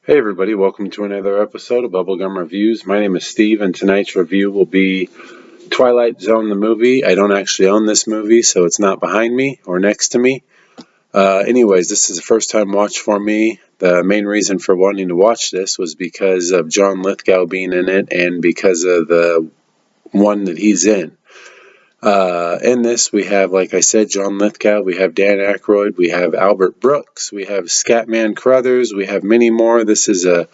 Hey everybody, welcome to another episode of Bubblegum Reviews. My name is Steve and tonight's review will be Twilight Zone the movie. I don't actually own this movie, so it's not behind me or next to me. Anyways, this is a first time watch for me. The main reason for wanting to watch this was because of John Lithgow being in it and because of the one that he's in. In this, we have, like I said, John Lithgow, we have Dan Aykroyd, we have Albert Brooks, we have Scatman Crothers, we have many more. This is a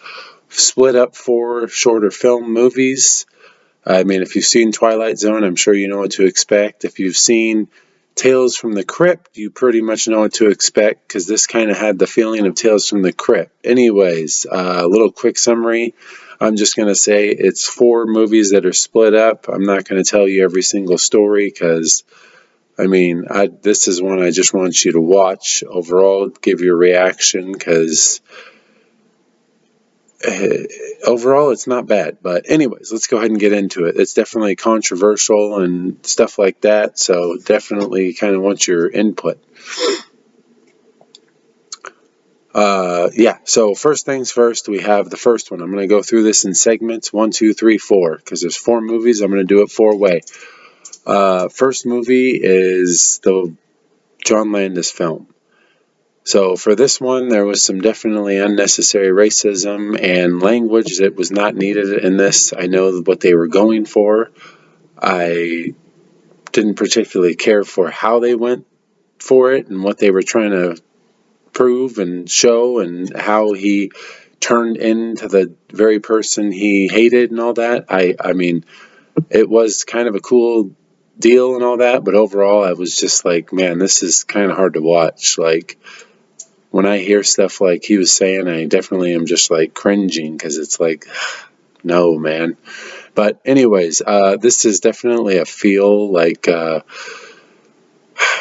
split up 4 shorter film movies. I mean, if you've seen Twilight Zone, I'm sure you know what to expect. If you've seen Tales from the Crypt, you pretty much know what to expect because this kind of had the feeling of Tales from the Crypt. Anyways, a little quick summary. I'm just going to say it's 4 movies that are split up. I'm not going to tell you every single story because, I mean, this is one I just want you to watch. Overall, give your reaction because overall it's not bad. But anyways, let's go ahead and get into it. It's definitely controversial and stuff like that, so definitely kind of want your input. So first things first, we have the first one. I'm going to go through this in segments 1, 2, 3, 4 because there's 4 movies. I'm going to do it 4-way. First movie is the John Landis film. So for this one, there was some definitely unnecessary racism and language that was not needed in this. I know what they were going for. I didn't particularly care for how they went for it and what they were trying to prove and show and how he turned into the very person he hated and all that. I mean, it was kind of a cool deal and all that, but overall I was just like, man, this is kind of hard to watch. Like, when I hear stuff like he was saying, I definitely am just like cringing because it's like, no, man. But anyways, this is definitely a feel like,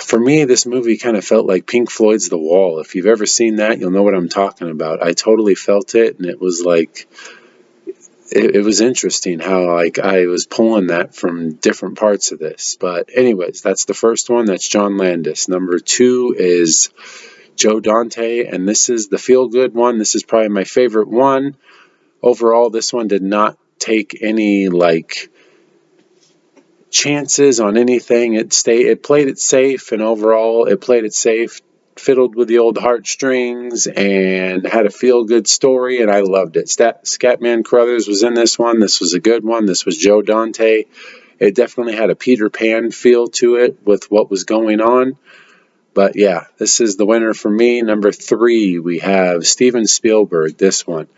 for me, this movie kind of felt like Pink Floyd's The Wall. If you've ever seen that, you'll know what I'm talking about. I totally felt it, and it was like, it was interesting how like I was pulling that from different parts of this. But anyways, that's the first one. That's John Landis. Number 2 is Joe Dante, and this is the feel-good one. This is probably my favorite one. Overall, this one did not take any like chances on anything. It played it safe, and overall it played it safe, fiddled with the old heartstrings, and had a feel-good story, and I loved it. Scatman Crothers was in this one. This was a good one. This was Joe Dante. It definitely had a Peter Pan feel to it with what was going on. But yeah, this is the winner for me. Number 3, we have Steven Spielberg, this one.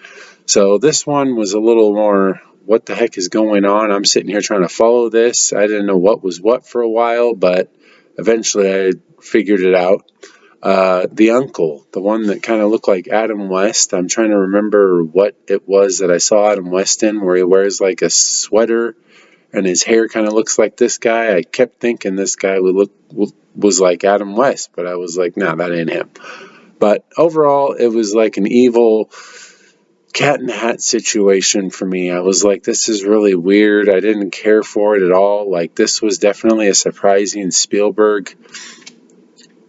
So this one was a little more, what the heck is going on? I'm sitting here trying to follow this. I didn't know what was what for a while, but eventually I figured it out. The uncle, the one that kind of looked like Adam West. I'm trying to remember what it was that I saw Adam West in, where he wears like a sweater and his hair kind of looks like this guy. I kept thinking this guy was like Adam West, but I was like, nah, that ain't him. But overall, it was like an evil cat in the hat situation for me. I was like, this is really weird. I didn't care for it at all. Like, this was definitely a surprising Spielberg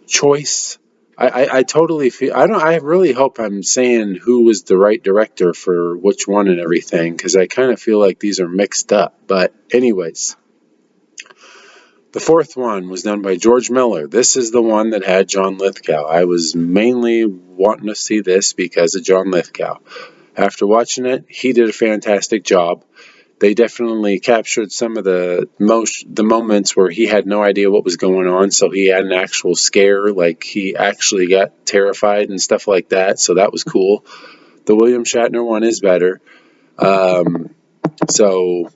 choice. I totally feel, I really hope I'm saying who was the right director for which one and everything, because I kind of feel like these are mixed up. But anyways, the 4th one was done by George Miller. This is the one that had John Lithgow. I was mainly wanting to see this because of John Lithgow. After watching it, he did a fantastic job. They definitely captured some of the moments where he had no idea what was going on, so he had an actual scare, like he actually got terrified and stuff like that, so that was cool. The William Shatner one is better. So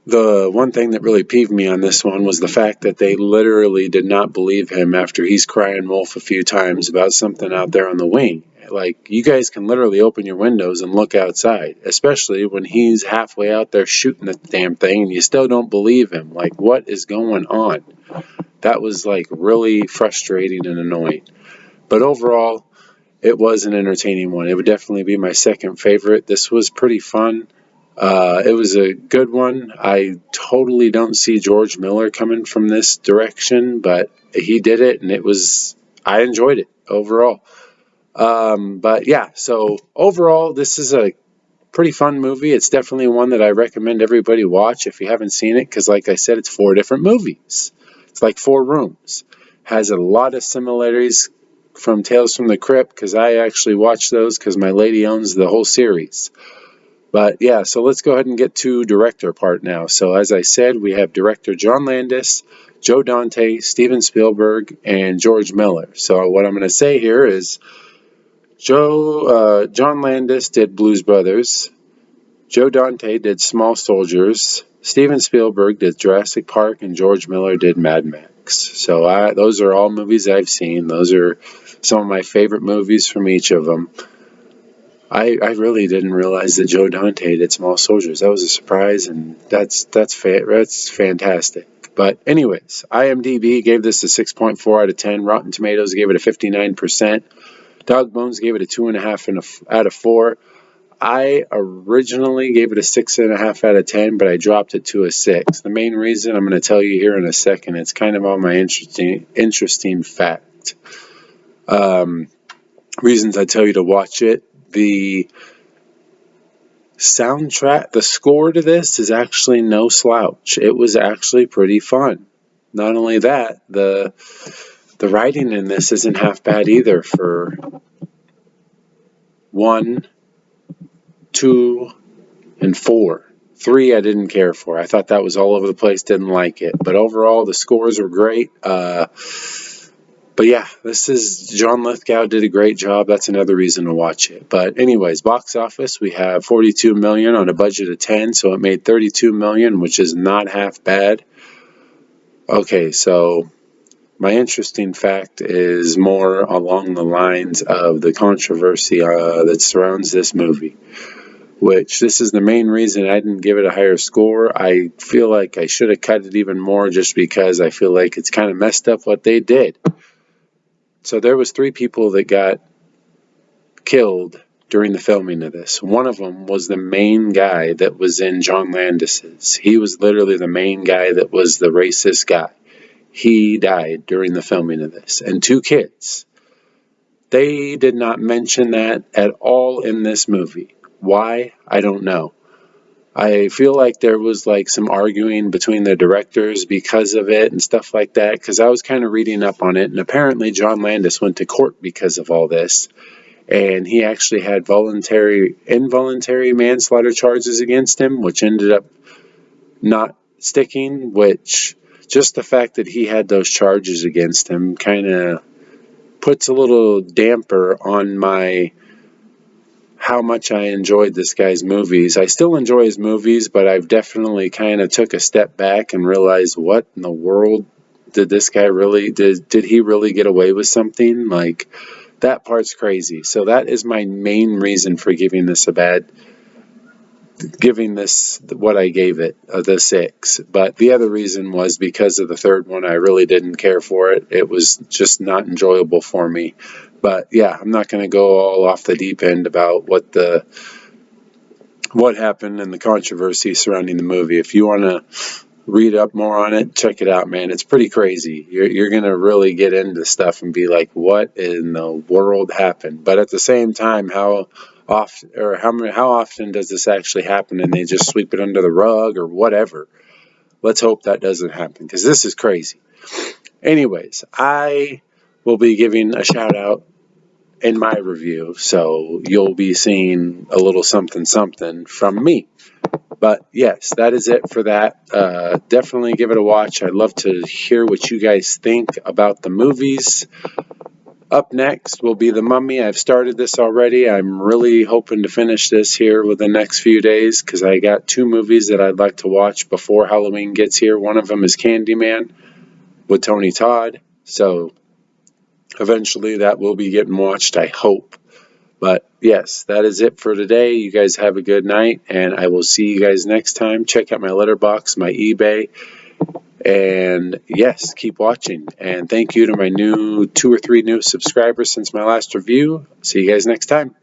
the one thing that really peeved me on this one was the fact that they literally did not believe him after he's crying wolf a few times about something out there on the wing. Like, you guys can literally open your windows and look outside, especially when he's halfway out there shooting the damn thing and you still don't believe him. Like, what is going on? That was like really frustrating and annoying. But overall, it was an entertaining one. It would definitely be my second favorite. This was pretty fun. It was a good one. I totally don't see George Miller coming from this direction, but he did it, and I enjoyed it overall. But yeah, so overall, this is a pretty fun movie. It's definitely one that I recommend everybody watch if you haven't seen it, because like I said, it's 4 different movies. It's like 4 rooms. Has a lot of similarities from Tales from the Crypt, because I actually watched those because my lady owns the whole series. But yeah, so let's go ahead and get to director part now. So as I said, we have director John Landis, Joe Dante, Steven Spielberg, and George Miller. So what I'm going to say here is John Landis did Blues Brothers, Joe Dante did Small Soldiers, Steven Spielberg did Jurassic Park, and George Miller did Mad Max. So those are all movies I've seen. Those are some of my favorite movies from each of them. I really didn't realize that Joe Dante did Small Soldiers. That was a surprise, and that's fantastic. But anyways, IMDb gave this a 6.4 out of 10. Rotten Tomatoes gave it a 59%. Dog Bones gave it a 2.5 out of 4. I originally gave it a 6.5 out of 10, but I dropped it to a 6. The main reason I'm going to tell you here in a second. It's kind of on my interesting fact. Reasons I tell you to watch it. The soundtrack, the score to this is actually no slouch. It was actually pretty fun. Not only that, the writing in this isn't half bad either for 1, 2, and 4. 3 I didn't care for. I thought that was all over the place, didn't like it. But overall, the scores were great. But yeah, this is John Lithgow did a great job. That's another reason to watch it. But anyways, box office, we have 42 million on a budget of 10, so it made 32 million, which is not half bad. Okay, so my interesting fact is more along the lines of the controversy that surrounds this movie, which this is the main reason I didn't give it a higher score. I feel like I should have cut it even more just because I feel like it's kind of messed up what they did. So there was 3 people that got killed during the filming of this. One of them was the main guy that was in John Landis's. He was literally the main guy that was the racist guy. He died during the filming of this. And 2 kids. They did not mention that at all in this movie. Why? I don't know. I feel like there was like some arguing between the directors because of it and stuff like that, because I was kind of reading up on it, and apparently John Landis went to court because of all this, and he actually had involuntary manslaughter charges against him, which ended up not sticking, which just the fact that he had those charges against him kind of puts a little damper on how much I enjoyed this guy's movies. I still enjoy his movies, but I've definitely kind of took a step back and realized, what in the world did this guy really, did he really get away with something? Like, that part's crazy. So that is my main reason for giving this what I gave it, the 6. But the other reason was because of the third one. I really didn't care for it. It was just not enjoyable for me. But yeah, I'm not going to go all off the deep end about what happened and the controversy surrounding the movie. If you want to read up more on it, check it out, man. It's pretty crazy. You're going to really get into stuff and be like, what in the world happened? But at the same time, how often does this actually happen and they just sweep it under the rug or whatever? Let's hope that doesn't happen, because this is crazy. Anyways, I will be giving a shout out in my review, so you'll be seeing a little something from me. But yes, that is it for that. Definitely give it a watch. I'd love to hear what you guys think about the movies. Up next will be The Mummy. I've started this already. I'm really hoping to finish this here within the next few days, because I got 2 movies that I'd like to watch before Halloween gets here. One of them is Candyman with Tony Todd. So eventually that will be getting watched, I hope. But yes, that is it for today. You guys have a good night, and I will see you guys next time. Check out my letterbox, my eBay, and yes, keep watching. And thank you to my 2 or 3 new subscribers since my last review. See you guys next time.